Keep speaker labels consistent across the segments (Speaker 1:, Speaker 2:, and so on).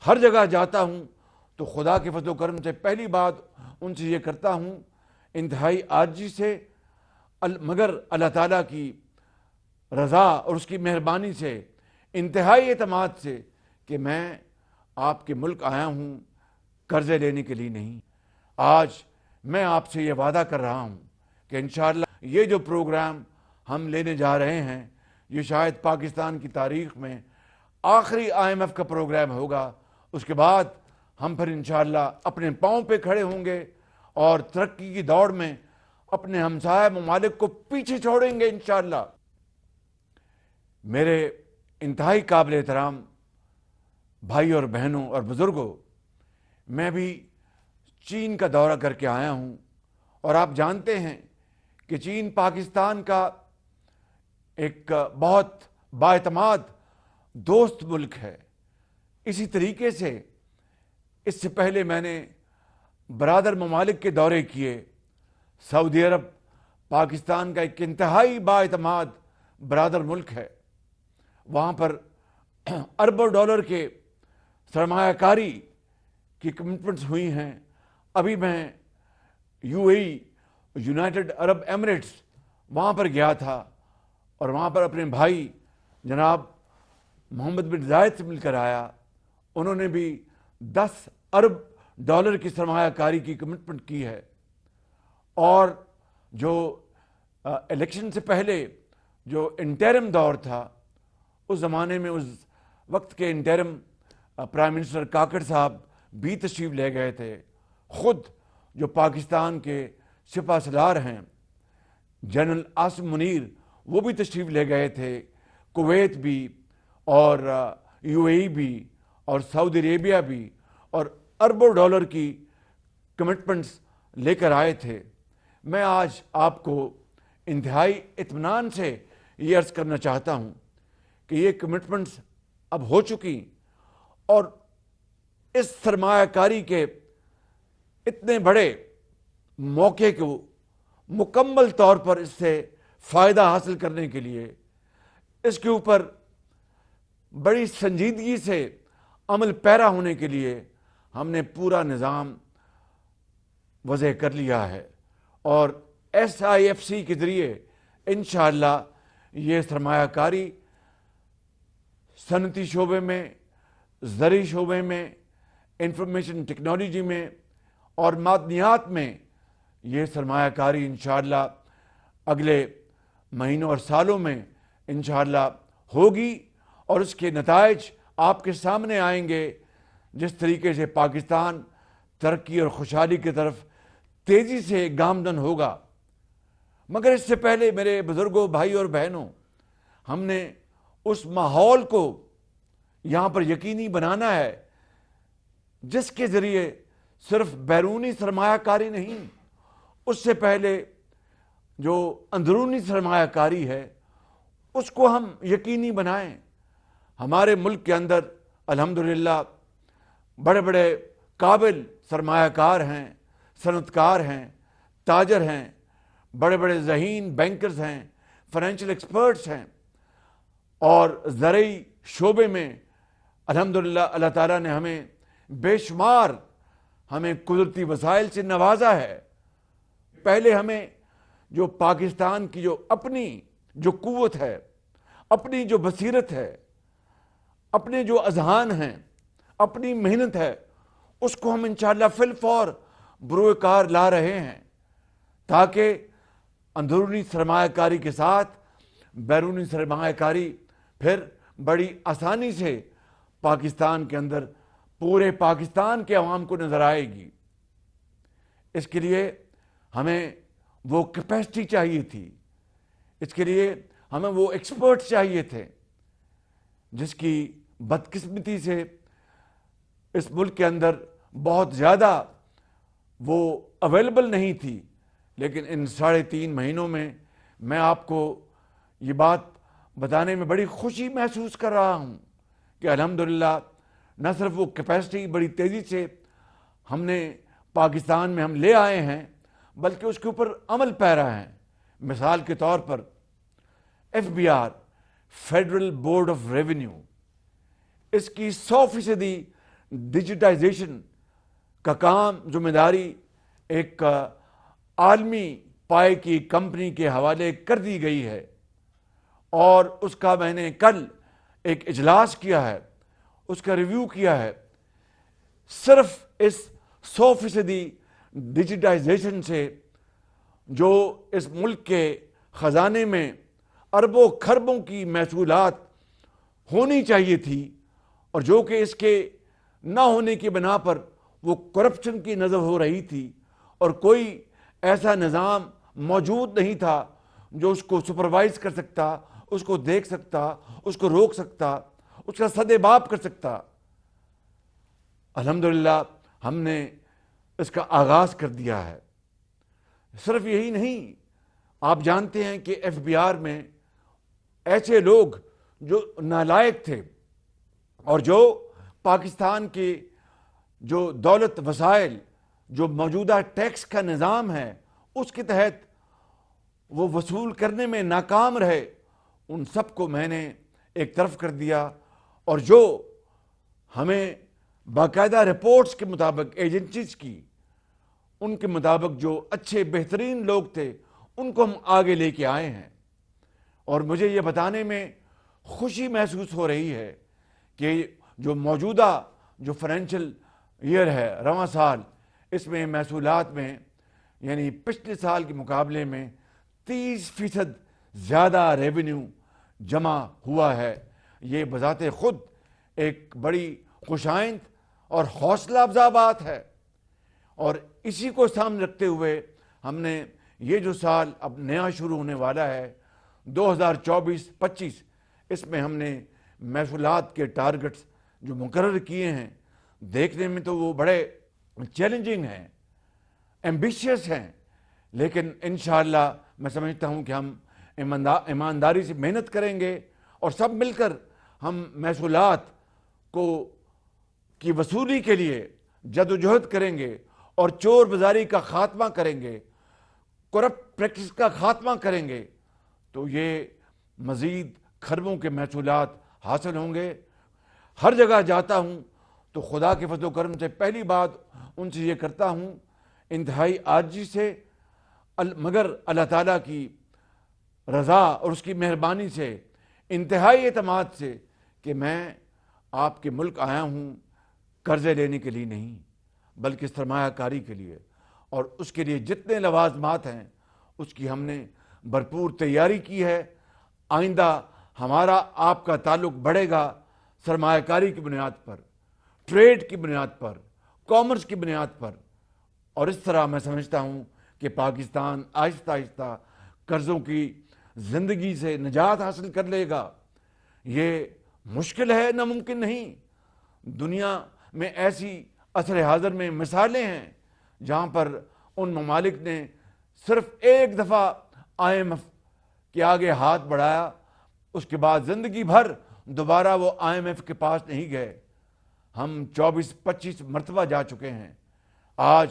Speaker 1: ہر جگہ جاتا ہوں تو خدا کے فضل و کرم سے پہلی بات ان سے یہ کرتا ہوں انتہائی عاجزی سے، مگر اللہ تعالیٰ کی رضا اور اس کی مہربانی سے، انتہائی اعتماد سے، کہ میں آپ کے ملک آیا ہوں قرضے لینے کے لیے نہیں۔ آج میں آپ سے یہ وعدہ کر رہا ہوں کہ انشاءاللہ یہ جو پروگرام ہم لینے جا رہے ہیں یہ شاید پاکستان کی تاریخ میں آخری IMF کا پروگرام ہوگا۔ اس کے بعد ہم پھر انشاءاللہ اپنے پاؤں پہ کھڑے ہوں گے اور ترقی کی دوڑ میں اپنے ہمسایہ ممالک کو پیچھے چھوڑیں گے انشاءاللہ۔ میرے انتہائی قابل احترام بھائی اور بہنوں اور بزرگوں، میں بھی چین کا دورہ کر کے آیا ہوں، اور آپ جانتے ہیں کہ چین پاکستان کا ایک بہت بااعتماد دوست ملک ہے۔ اسی طریقے سے اس سے پہلے میں نے برادر ممالک کے دورے کیے۔ سعودی عرب پاکستان کا ایک انتہائی بااعتماد برادر ملک ہے، وہاں پر اربوں ڈالر کے سرمایہ کاری کی کمٹمنٹس ہوئی ہیں۔ ابھی میں UAE یونائٹڈ عرب ایمریٹس وہاں پر گیا تھا، اور وہاں پر اپنے بھائی جناب محمد بن زائد سے مل کر آیا۔ انہوں نے بھی 10 ارب ڈالر کی سرمایہ کاری کی کمٹمنٹ کی ہے، اور جو الیکشن سے پہلے جو انٹرم دور تھا، اس زمانے میں اس وقت کے انٹرم پرائم منسٹر کاکڑ صاحب بھی تشریف لے گئے تھے۔ خود جو پاکستان کے سپہ سالار ہیں جنرل عاصم منیر، وہ بھی تشریف لے گئے تھے۔ کویت بھی اور UAE بھی اور سعودی عربیہ بھی، اور اربوں ڈالر کی کمٹمنٹس لے کر آئے تھے۔ میں آج آپ کو انتہائی اطمینان سے یہ عرض کرنا چاہتا ہوں کہ یہ کمٹمنٹس اب ہو چکی، اور اس سرمایہ کاری کے اتنے بڑے موقع کو مکمل طور پر اس سے فائدہ حاصل کرنے کے لیے اس کے اوپر بڑی سنجیدگی سے عمل پیرا ہونے کے لیے ہم نے پورا نظام وضع کر لیا ہے، اور SIFC کے ذریعے انشاءاللہ یہ سرمایہ کاری صنعتی شعبے میں، زرعی شعبے میں، انفارمیشن ٹیکنالوجی میں اور معدنیات میں یہ سرمایہ کاری انشاءاللہ اگلے مہینوں اور سالوں میں انشاءاللہ ہوگی، اور اس کے نتائج آپ کے سامنے آئیں گے۔ جس طریقے سے پاکستان ترقی اور خوشحالی کی طرف تیزی سے گامزن ہوگا، مگر اس سے پہلے میرے بزرگوں، بھائی اور بہنوں، ہم نے اس ماحول کو یہاں پر یقینی بنانا ہے جس کے ذریعے صرف بیرونی سرمایہ کاری نہیں، اس سے پہلے جو اندرونی سرمایہ کاری ہے اس کو ہم یقینی بنائیں۔ ہمارے ملک کے اندر الحمدللہ بڑے بڑے قابل سرمایہ کار ہیں، صنعت کار ہیں، تاجر ہیں، بڑے بڑے ذہین بینکرز ہیں، فائنینشیل ایکسپرٹس ہیں، اور زرعی شعبے میں الحمدللہ اللہ تعالیٰ نے ہمیں بے شمار قدرتی وسائل سے نوازا ہے۔ پہلے ہمیں جو پاکستان کی جو اپنی جو قوت ہے، اپنی جو بصیرت ہے، اپنے جو اذہان ہیں، اپنی محنت ہے، اس کو ہم انشاءاللہ فی الفور بروئے کار لا رہے ہیں، تاکہ اندرونی سرمایہ کاری کے ساتھ بیرونی سرمایہ کاری پھر بڑی آسانی سے پاکستان کے اندر پورے پاکستان کے عوام کو نظر آئے گی۔ اس کے لیے ہمیں وہ کیپیسٹی چاہیے تھی، اس کے لیے ہمیں وہ ایکسپرٹ چاہیے تھے، جس کی بدقسمتی سے اس ملک کے اندر بہت زیادہ وہ اویلیبل نہیں تھی۔ لیکن ان 3.5 مہینوں میں میں آپ کو یہ بات بتانے میں بڑی خوشی محسوس کر رہا ہوں کہ الحمدللہ نہ صرف وہ کیپیسٹی بڑی تیزی سے ہم نے پاکستان میں ہم لے آئے ہیں، بلکہ اس کے اوپر عمل پیرا ہے۔ مثال کے طور پر FBR federal board of revenue, اس کی 100% ڈیجیٹائزیشن کا کام ذمہ داری ایک عالمی پائے کی کمپنی کے حوالے کر دی گئی ہے، اور اس کا میں نے کل ایک اجلاس کیا ہے، اس کا ریویو کیا ہے۔ صرف اس 100% ڈیجیٹائزیشن سے جو اس ملک کے خزانے میں اربوں خربوں کی محصولات ہونی چاہیے تھی، اور جو کہ اس کے نہ ہونے کی بنا پر وہ کرپشن کی نظر ہو رہی تھی، اور کوئی ایسا نظام موجود نہیں تھا جو اس کو سپروائز کر سکتا، اس کو دیکھ سکتا، اس کو روک سکتا، اس کا سدباب کر سکتا۔ الحمدللہ ہم نے اس کا آغاز کر دیا ہے۔ صرف یہی نہیں، آپ جانتے ہیں کہ ایف بی آر میں ایسے لوگ جو نالائق تھے اور جو پاکستان کے جو دولت وسائل، جو موجودہ ٹیکس کا نظام ہے اس کے تحت وہ وصول کرنے میں ناکام رہے، ان سب کو میں نے ایک طرف کر دیا، اور جو ہمیں باقاعدہ رپورٹس کے مطابق ایجنسیز کی ان کے مطابق جو اچھے بہترین لوگ تھے ان کو ہم آگے لے کے آئے ہیں۔ اور مجھے یہ بتانے میں خوشی محسوس ہو رہی ہے کہ جو موجودہ جو فائنینشیل ایئر ہے، رواں سال، اس میں محصولات میں یعنی پچھلے سال کے مقابلے میں 30% زیادہ ریونیو جمع ہوا ہے۔ یہ بذات خود ایک بڑی خوشائند اور حوصلہ افزا بات ہے، اور اسی کو سامنے رکھتے ہوئے ہم نے یہ جو سال اب نیا شروع ہونے والا ہے 2024-25، اس میں ہم نے محصولات کے ٹارگٹس جو مقرر کیے ہیں، دیکھنے میں تو وہ بڑے چیلنجنگ ہیں، ایمبیشیس ہیں، لیکن انشاءاللہ میں سمجھتا ہوں کہ ہم ایمانداری سے محنت کریں گے، اور سب مل کر ہم محصولات کی وصولی کے لیے جدوجہد کریں گے، اور چور بازاری کا خاتمہ کریں گے، کرپٹ پریکٹس کا خاتمہ کریں گے، تو یہ مزید خربوں کے محصولات حاصل ہوں گے۔ ہر جگہ جاتا ہوں تو خدا کے فضل و کرم سے پہلی بات ان سے یہ کرتا ہوں انتہائی عاجزی سے، مگر اللہ تعالیٰ کی رضا اور اس کی مہربانی سے، انتہائی اعتماد سے، کہ میں آپ کے ملک آیا ہوں قرضے لینے کے لیے نہیں بلکہ سرمایہ کاری کے لیے، اور اس کے لیے جتنے لوازمات ہیں اس کی ہم نے بھرپور تیاری کی ہے۔ آئندہ ہمارا آپ کا تعلق بڑھے گا سرمایہ کاری کی بنیاد پر، ٹریڈ کی بنیاد پر، کامرس کی بنیاد پر، اور اس طرح میں سمجھتا ہوں کہ پاکستان آہستہ آہستہ قرضوں کی زندگی سے نجات حاصل کر لے گا۔ یہ مشکل ہے، ناممکن نہیں۔ دنیا میں ایسی عصر حاضر میں مثالیں ہیں جہاں پر ان ممالک نے صرف ایک دفعہ IMF کے آگے ہاتھ بڑھایا، اس کے بعد زندگی بھر دوبارہ وہ IMF کے پاس نہیں گئے۔ ہم 24-25 مرتبہ جا چکے ہیں۔ آج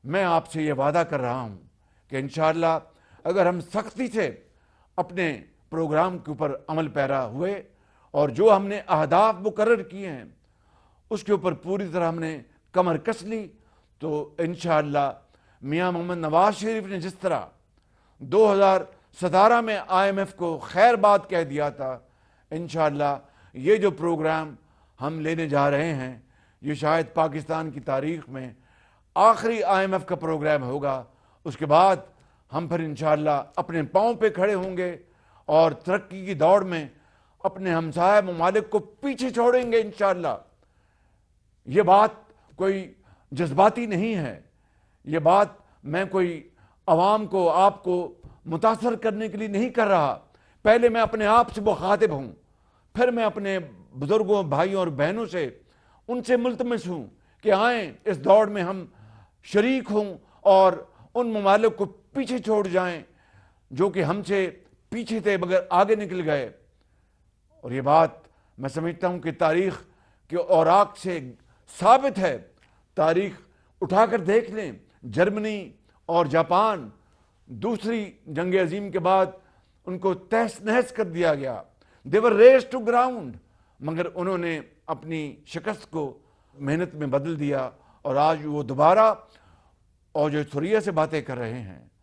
Speaker 1: میں آپ سے یہ وعدہ کر رہا ہوں کہ انشاءاللہ اگر ہم سختی سے اپنے پروگرام کے اوپر عمل پیرا ہوئے اور جو ہم نے اہداف مقرر کیے ہیں اس کے اوپر پوری طرح ہم نے کمر کس لی، تو انشاءاللہ میاں محمد نواز شریف نے جس طرح 2017 میں IMF کو خیر بات کہہ دیا تھا، انشاءاللہ یہ جو پروگرام ہم لینے جا رہے ہیں یہ شاید پاکستان کی تاریخ میں آخری IMF کا پروگرام ہوگا۔ اس کے بعد ہم پھر انشاءاللہ اپنے پاؤں پہ کھڑے ہوں گے اور ترقی کی دوڑ میں اپنے ہمسایہ ممالک کو پیچھے چھوڑیں گے انشاءاللہ۔ یہ بات کوئی جذباتی نہیں ہے، یہ بات میں کوئی عوام کو، آپ کو متاثر کرنے کے لیے نہیں کر رہا۔ پہلے میں اپنے آپ سے مخاطب ہوں، پھر میں اپنے بزرگوں، بھائیوں اور بہنوں سے ان سے ملتمس ہوں کہ آئیں اس دوڑ میں ہم شریک ہوں اور ان ممالک کو پیچھے چھوڑ جائیں جو کہ ہم سے پیچھے تھے مگر آگے نکل گئے۔ اور یہ بات میں سمجھتا ہوں کہ تاریخ کے اوراق سے ثابت ہے۔ تاریخ اٹھا کر دیکھ لیں، جرمنی اور جاپان دوسری جنگ عظیم کے بعد ان کو تہس نہس کر دیا گیا، they were razed to ground، مگر انہوں نے اپنی شکست کو محنت میں بدل دیا اور آج وہ دوبارہ اور جو تھوریہ سے باتیں کر رہے ہیں